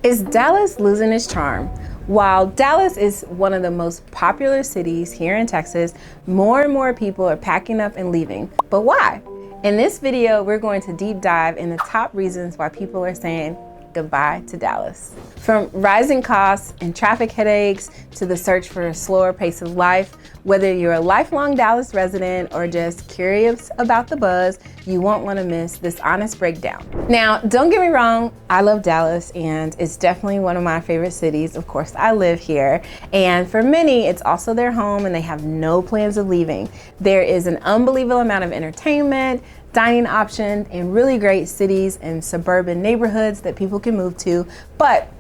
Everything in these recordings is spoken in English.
Is Dallas losing its charm? While Dallas is one of the most popular cities here in Texas, more and more people are packing up and leaving. But why? In this video, we're going to deep dive in the top reasons why people are saying goodbye to Dallas. From rising costs and traffic headaches to the search for a slower pace of life, whether you're a lifelong Dallas resident or just curious about the buzz, you won't want to miss this honest breakdown. Now, don't get me wrong, I love Dallas and it's definitely one of my favorite cities. Of course, I live here. And for many, it's also their home and they have no plans of leaving. There is an unbelievable amount of entertainment, dining options, and really great cities and suburban neighborhoods that people can move to, but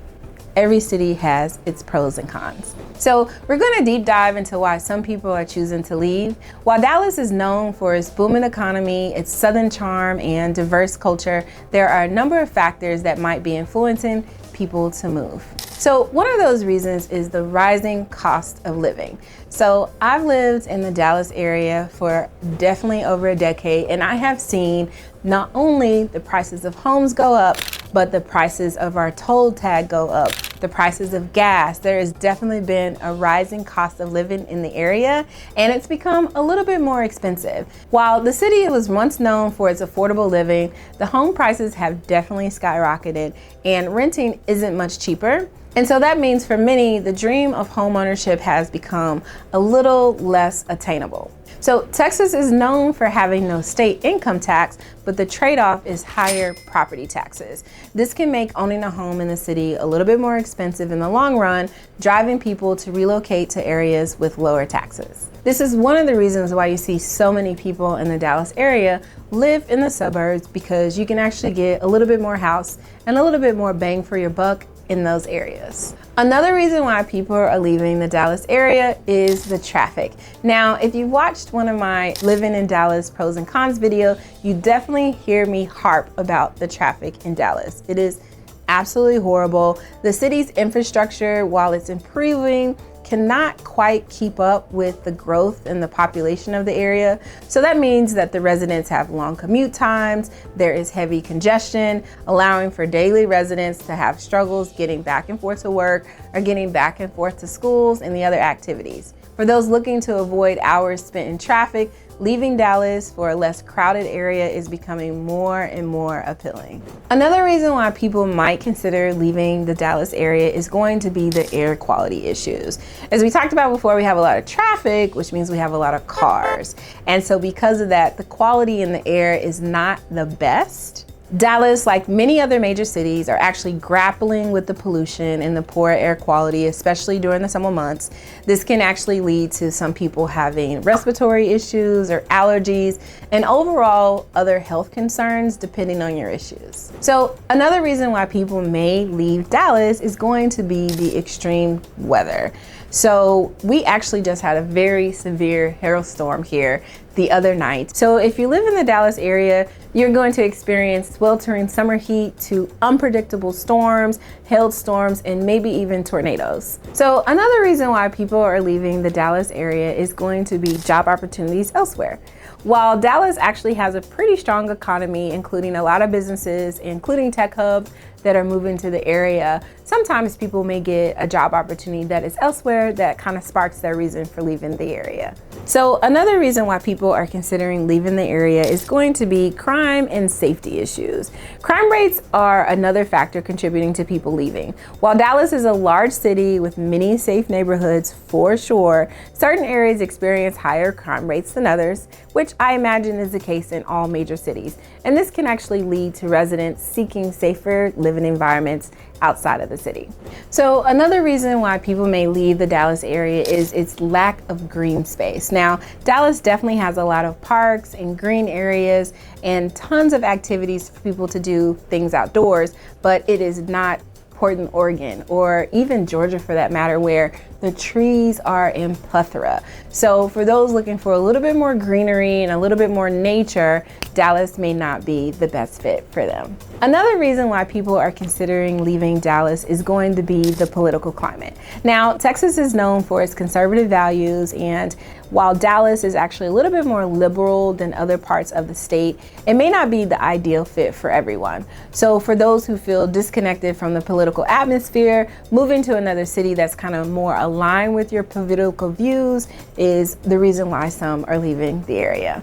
every city has its pros and cons. So we're gonna deep dive into why some people are choosing to leave. While Dallas is known for its booming economy, its southern charm, and diverse culture, there are a number of factors that might be influencing people to move. So one of those reasons is the rising cost of living. So I've lived in the Dallas area for definitely over a decade, and I have seen not only the prices of homes go up, but the prices of our toll tag go up, the prices of gas. There has definitely been a rising cost of living in the area, and it's become a little bit more expensive. While the city was once known for its affordable living, the home prices have definitely skyrocketed, and renting isn't much cheaper. And so that means for many, the dream of home ownership has become a little less attainable. So Texas is known for having no state income tax, but the trade-off is higher property taxes. This can make owning a home in the city a little bit more expensive in the long run, driving people to relocate to areas with lower taxes. This is one of the reasons why you see so many people in the Dallas area live in the suburbs, because you can actually get a little bit more house and a little bit more bang for your buck in those areas. Another reason why people are leaving the Dallas area is the traffic. Now, if you watched one of my living in Dallas pros and cons video, you definitely hear me harp about the traffic in Dallas. It is absolutely horrible. The city's infrastructure, while it's improving, cannot quite keep up with the growth and the population of the area. So that means that the residents have long commute times, there is heavy congestion, allowing for daily residents to have struggles getting back and forth to work or getting back and forth to schools and the other activities. For those looking to avoid hours spent in traffic, leaving Dallas for a less crowded area is becoming more and more appealing. Another reason why people might consider leaving the Dallas area is going to be the air quality issues. As we talked about before, we have a lot of traffic, which means we have a lot of cars. And so because of that, the quality in the air is not the best. Dallas, like many other major cities, are actually grappling with the pollution and the poor air quality, especially during the summer months. This can actually lead to some people having respiratory issues or allergies and overall other health concerns depending on your issues. So another reason why people may leave Dallas is going to be the extreme weather. So we actually just had a very severe hailstorm here the other night. So if you live in the Dallas area, you're going to experience sweltering summer heat to unpredictable storms, hailstorms, and maybe even tornadoes. So another reason why people are leaving the Dallas area is going to be job opportunities elsewhere. While Dallas actually has a pretty strong economy, including a lot of businesses, including tech hubs that are moving to the area, sometimes people may get a job opportunity that is elsewhere that kind of sparks their reason for leaving the area. So another reason why people are considering leaving the area is going to be crime and safety issues. Crime rates are another factor contributing to people leaving. While Dallas is a large city with many safe neighborhoods for sure, certain areas experience higher crime rates than others, which I imagine is the case in all major cities. And this can actually lead to residents seeking safer living environments outside of the city. So another reason why people may leave the Dallas area is its lack of green space. Now, Dallas definitely has a lot of parks and green areas and tons of activities for people to do things outdoors, but it is not Portland, Oregon, or even Georgia for that matter, where the trees are in plethora. So for those looking for a little bit more greenery and a little bit more nature, Dallas may not be the best fit for them. Another reason why people are considering leaving Dallas is going to be the political climate. Now, Texas is known for its conservative values, and While Dallas is actually a little bit more liberal than other parts of the state, it may not be the ideal fit for everyone. So for those who feel disconnected from the political atmosphere, moving to another city that's kind of more aligned with your political views is the reason why some are leaving the area.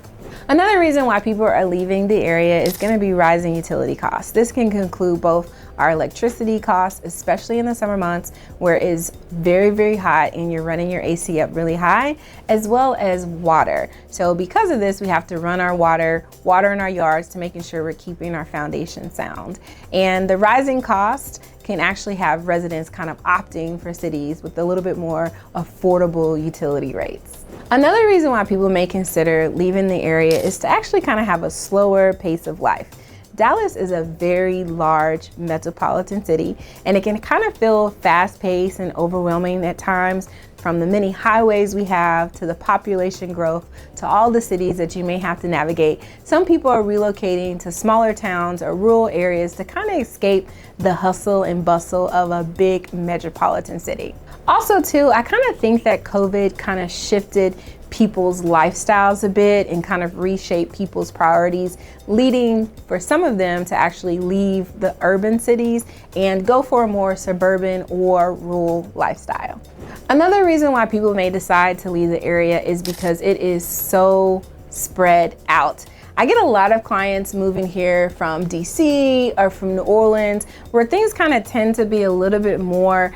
Another reason why people are leaving the area is going to be rising utility costs. This can include both our electricity costs, especially in the summer months where it is very, very hot and you're running your AC up really high, as well as water. So because of this, we have to run our water in our yards to making sure we're keeping our foundation sound. And the rising cost can actually have residents kind of opting for cities with a little bit more affordable utility rates. Another reason why people may consider leaving the area is to actually kind of have a slower pace of life. Dallas is a very large metropolitan city, and it can kind of feel fast-paced and overwhelming at times, from the many highways we have to the population growth to all the cities that you may have to navigate. Some people are relocating to smaller towns or rural areas to kind of escape the hustle and bustle of a big metropolitan city. Also too, I kind of think that COVID kind of shifted people's lifestyles a bit and kind of reshape people's priorities, leading for some of them to actually leave the urban cities and go for a more suburban or rural lifestyle. Another reason why people may decide to leave the area is because it is so spread out. I get a lot of clients moving here from DC or from New Orleans, where things kind of tend to be a little bit more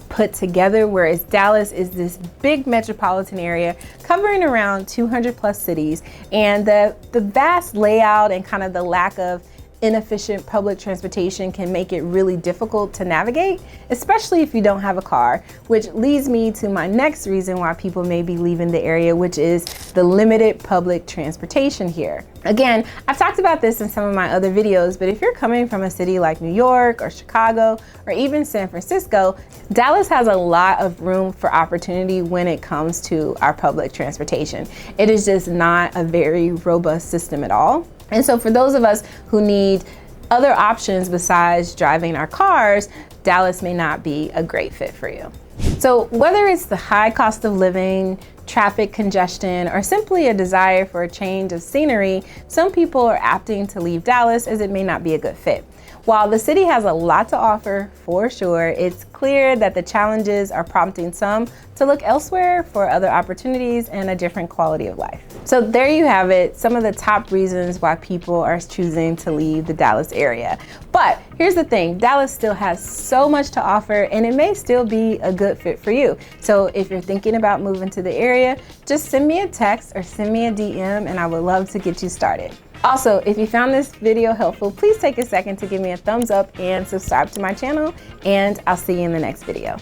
put together, whereas Dallas is this big metropolitan area covering around 200 plus cities, and the vast layout and kind of the lack of inefficient public transportation can make it really difficult to navigate, especially if you don't have a car, which leads me to my next reason why people may be leaving the area, which is the limited public transportation here. Again, I've talked about this in some of my other videos, but if you're coming from a city like New York or Chicago or even San Francisco, Dallas has a lot of room for opportunity when it comes to our public transportation. It is just not a very robust system at all. And so for those of us who need other options besides driving our cars, Dallas may not be a great fit for you. So whether it's the high cost of living, traffic congestion, or simply a desire for a change of scenery, some people are opting to leave Dallas as it may not be a good fit. While the city has a lot to offer for sure, it's clear that the challenges are prompting some to look elsewhere for other opportunities and a different quality of life. So there you have it, some of the top reasons why people are choosing to leave the Dallas area. But here's the thing, Dallas still has so much to offer and it may still be a good fit for you. So if you're thinking about moving to the area, just send me a text or send me a DM and I would love to get you started. Also, if you found this video helpful, please take a second to give me a thumbs up and subscribe to my channel, and I'll see you in the next video.